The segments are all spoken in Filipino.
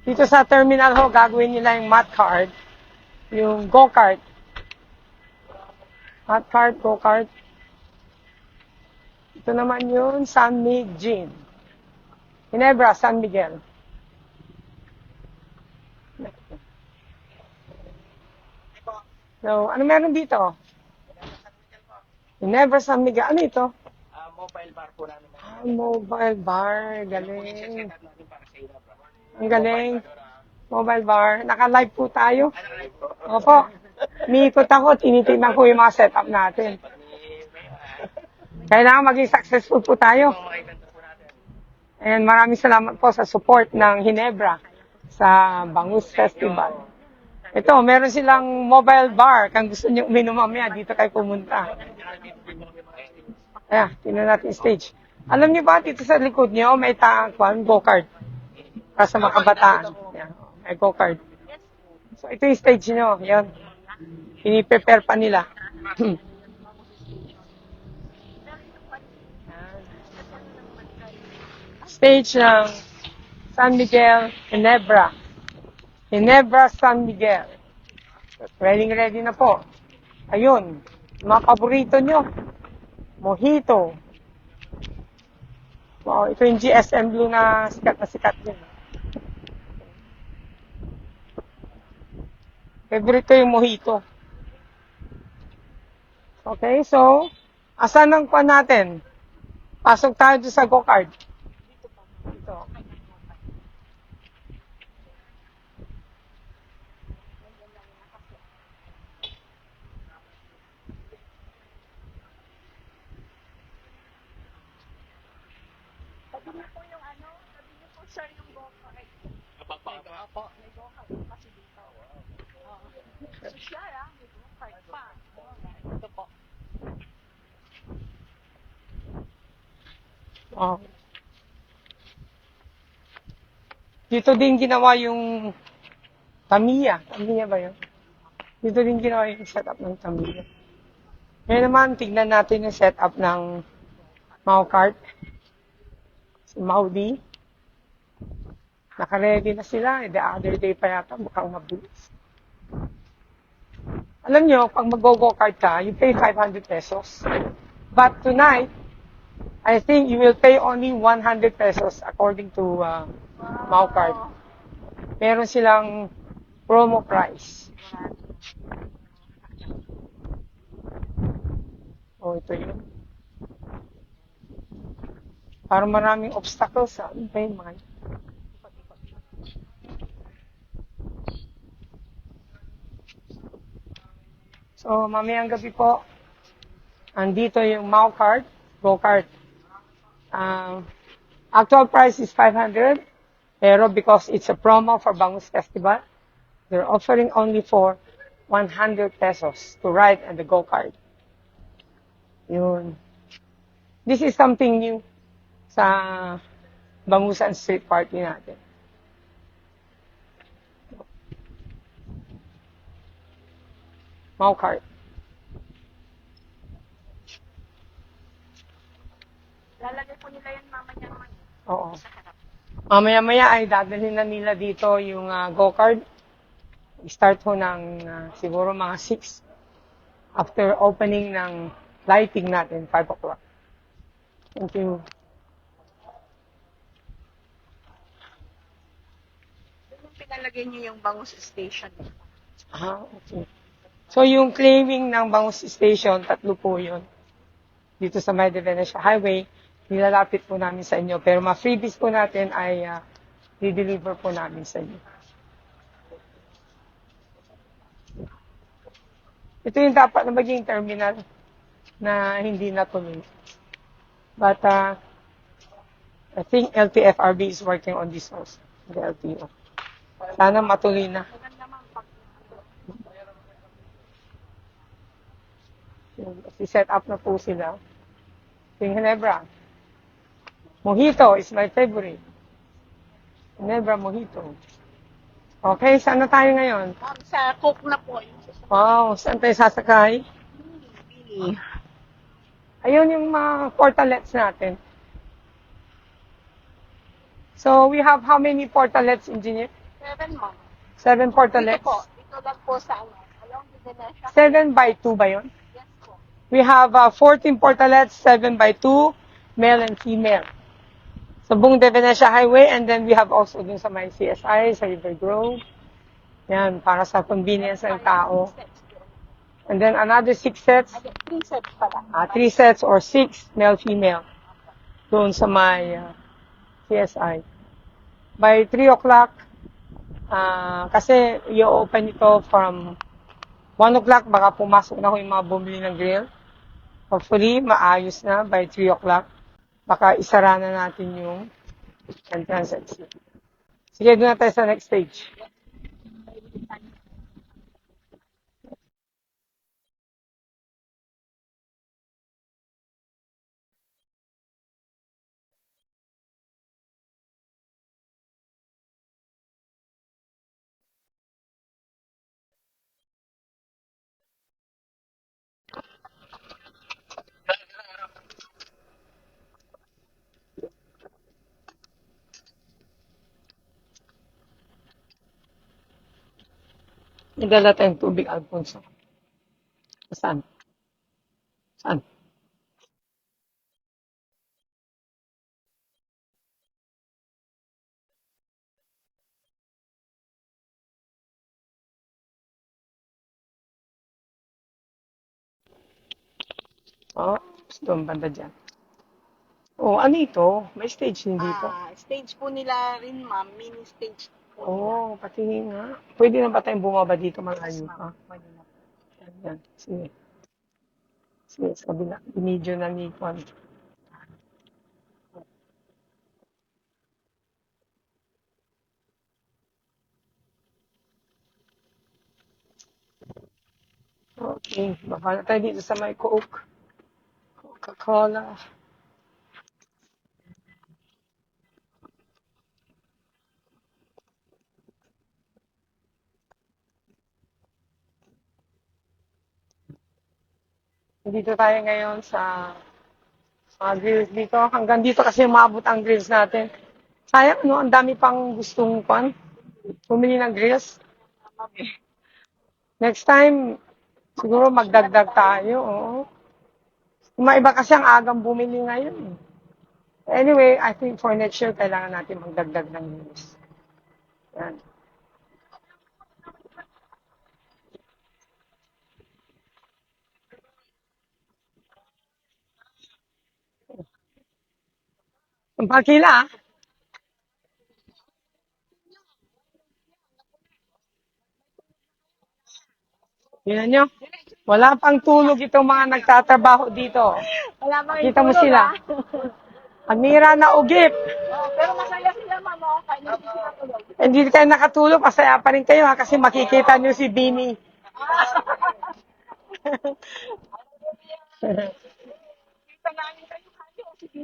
Dito sa terminal ho, gagawin nila yung mat card, yung go-kart. Mat card, go-kart. Ito naman yung San Miguel. Ginebra, San Miguel. So, ano meron dito? Ginebra, San Miguel. Ano ito? Mobile bar po namin. Mobile bar. Galing. Set-up natin para sa ina, bro. Ang galing. Mobile bar. Naka-live po tayo. Opo. Umiikot ako. Tinitingnan ko yung mga setup natin. Kailangan maging successful po tayo. And maraming salamat po sa support ng Ginebra sa Bangus Festival. Ito, meron silang mobile bar. Kung gusto niyo uminom mamaya, dito kayo pumunta. Ayan, tingnan natin stage. Alam niyo ba, dito sa likod niyo, may go-kart. Para sa mga kabataan. Ayan, may go-kart. So, ito yung stage niyo. Ayan. Piniprepare pa nila. Stage ng San Miguel, Ginebra. Ginebra, San Miguel. Ready na po. Ayun, mga paborito nyo. Mojito. Wow, ito yung GSM Blue na sikat din. Favorite ko yung mojito. Okay, so, asan ang pan natin? Pasok tayo sa go-kart. Dito. Sabi niyo po yung ano, sabi niyo po sir yung go-kart. Apo, may go-kart kasi dito. Social may go-kart pa. Ito po. Oh. Dito din ginawa yung Tamiya. Tamiya ba yun? Dito din ginawa yung setup ng Tamiya. Ngayon naman, tignan natin yung setup ng Mau-kart. Si Maudi. Naka-ready na sila. The other day pa yata, mukhang mabilis. Alam nyo, pag mag-go-kart ka, you pay 500 pesos. But tonight, I think you will pay only 100 pesos according to Mau-kart. Meron silang promo price. Oh, ito yun. Parang maraming obstacles. Ano ba yun, mga? So, mamayang gabi po, andito yung Mau-kart, go-kart. Actual price is 500, pero because it's a promo for Bangus Festival, they're offering only for 100 pesos to ride on the go-kart. Yun. This is something new sa Bangusan Street Party natin. Mau-kart. Lalagay po nila yan mamaya naman. Oo. Mamaya-maya ay dadalhin na nila dito yung go-kart. Start ho ng siguro mga 6 after opening ng lighting natin, 5 o'clock. Thank you. Yung pinalagay niyo yung Bangus Station. Okay. So, yung claiming ng Bangus Station, 3 po yun. Dito sa May de Venecia Highway, nilalapit po namin sa inyo. Pero mga freebies po natin ay di-deliver po namin sa inyo. Ito yung dapat na maging terminal na hindi natuloy. But I think LTFRB is working on this also. The LTO. Sana matuloy na. Si-set up na po sila. Yung Ginebra. Mojito is my favorite. Ginebra Mojito. Okay, saan na tayo ngayon? Sa Coke na po. Wow, saan tayo sasakay? Ayun yung mga portalets natin. So, we have how many portalets, engineer? 7, ma'am. 7 Dito portalets. po. Dito lang po sa ano. Along the Venetia. 7 by 2 ba yun? Yes po. We have 14 portalets, 7 by 2, male and female. Sa buong De Venecia Highway, and then we have also dun sa may CSI, sa River Grove. Yan, para sa convenience ng tao. And then another 6 sets, 3 sets pala. 3 sets or 6 male-female doon sa may CSI. By 3 o'clock, kasi i-open ito from 1 o'clock, baka pumasok na ko yung mga bumili ng grill. Hopefully, maayos na by 3 o'clock. Baka isara na natin yung entrance exit. Sige, doon na tayo sa next stage. May dala tayong tubig, Alfonso. Saan? Saan? Oh, doon banda dyan. Oh, ano ito? May stage din dito. Stage po nila rin, ma'am. Mini stage po nila. Oh, patingin nga. Pwede na ba tayong bumaba dito malayo pa? Pwede na. Yan. Sige. Sige, sa kabila. Binidyo na ni Juan. Okay. Baba na tayo dito sa may Coke. Coca-Cola. Dito tayo ngayon sa mga grills dito. Hanggang dito kasi umabot ang grills natin. Sayang, no? Ang dami pang gustong bumili ng grills. Next time, siguro magdagdag tayo. Oo. Yung mga iba kasi ang agang bumili ngayon. Anyway, I think for next year, kailangan natin magdagdag ng grills. Yan. Ang pakila, ah. Tingnan nyo. Wala pang tulog itong mga nagtatrabaho dito. Wala pa Kita mo sila. Admira na ugip. Pero masaya sila, ma'am. Kaya hindi sila tulog. Hindi kayo nakatulog, masaya pa rin kayo ha, kasi makikita nyo si Bini. Kita namin kayo kasi o sige.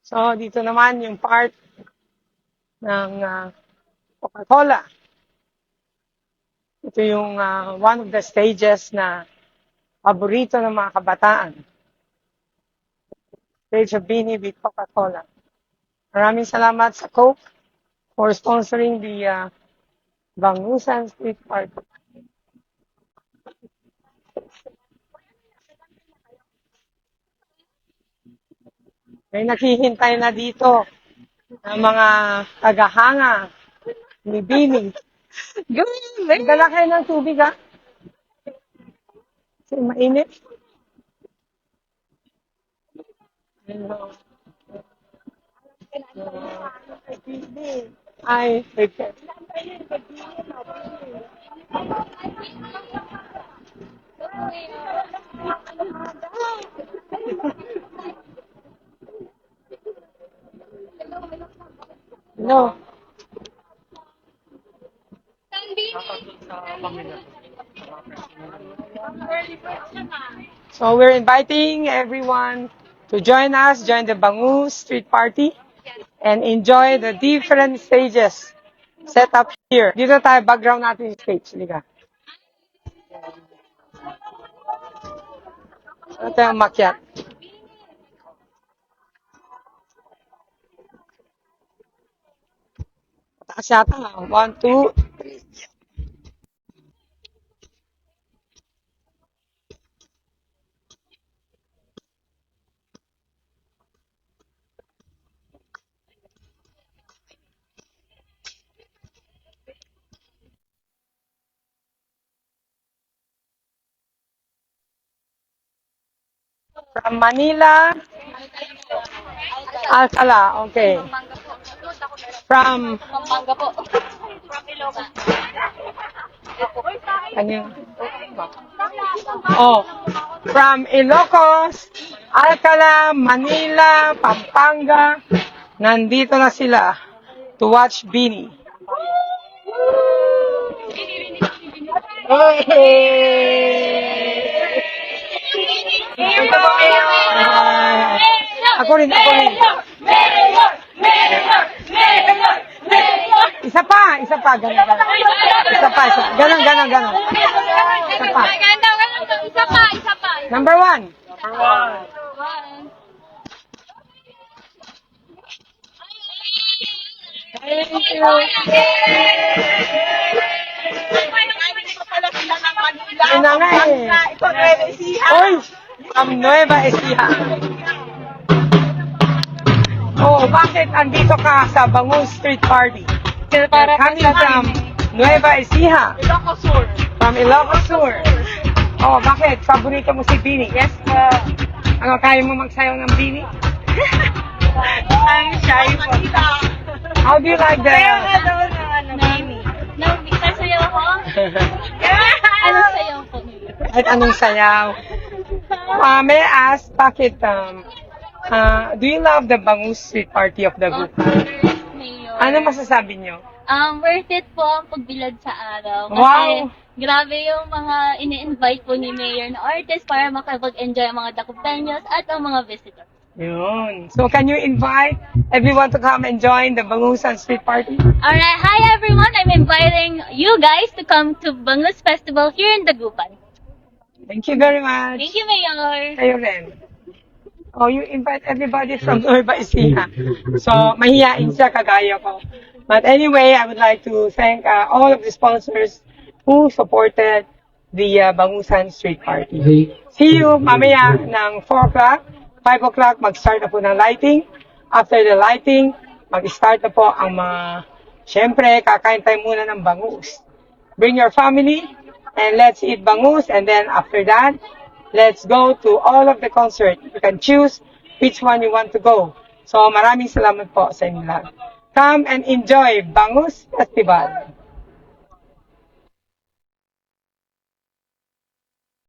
So, dito naman yung part ng Coca-Cola. Ito yung one of the stages na paborito ng mga kabataan. Stage of Bini with Coca-Cola. Maraming salamat sa Coke for sponsoring the Bangusan Street Party. May naghihintay na dito ng mga tagahanga ni Bini. Dala kayo ng tubig, ha? Kasi mainit. Ay, okay. No. So we're inviting everyone to join us, join the Bangus Street Party, and enjoy the different stages set up here. Dito tayo, background natin yung stage. Liga. Ito yung makyat. Taas yata. 1, 2, 3. From Manila, Alcala. Okay. From Pampanga po. From Ilocos. Kanya. Oh, from Ilocos, Alcala, Manila, Pampanga, nandito na sila to watch Bini. Ako rin. Isa pa, ganun. Isa pa. Ganun. Isa pa. Isa pa. Number 1. Thank you. Yun na nga eh. Ito, Nueva Ecija. Uy! From Nueva Ecija. Oh, bakit andito ka sa Bangus Street Party? You're coming from Nueva Ecija. Ilocos Sur. From Ilocos Sur. Oh, bakit? Paborito mo si Bini? Yes po. Ano, kaya mo magsayaw ng Bini? I'm shy po. How do you like the... Sasayaw ako? Anong sayaw po? Kahit anong sayaw. May I ask, bakit, do you love the Bangus Street Party of the group? Mayor. Ano masasabi nyo? Worth it po ang pagbilad sa araw. Kasi Wow! grabe yung mga ini-invite po ni Mayor na artist para makapag-enjoy ang mga Dakupeños at ang mga visitors. Yun. So, can you invite everyone to come and join the Bangusan Street Party? Alright, hi everyone! I'm inviting you guys to come to Bangus Festival here in Dagupan. Thank you very much. Thank you, Mayor! Kayo rin. Oh, you invite everybody from Nueva Ecija. So, mahihain siya kagaya ko. But anyway, I would like to thank all of the sponsors who supported the Bangusan Street Party. See you mamaya ng 4 o'clock. 5 o'clock, mag-start na po ng lighting. After the lighting, mag-start na po ang mga, syempre, kakain tayo muna ng bangus. Bring your family, and let's eat bangus. And then after that, let's go to all of the concert. You can choose which one you want to go. So, maraming salamat po sa inyo lahat. Come and enjoy Bangus Festival.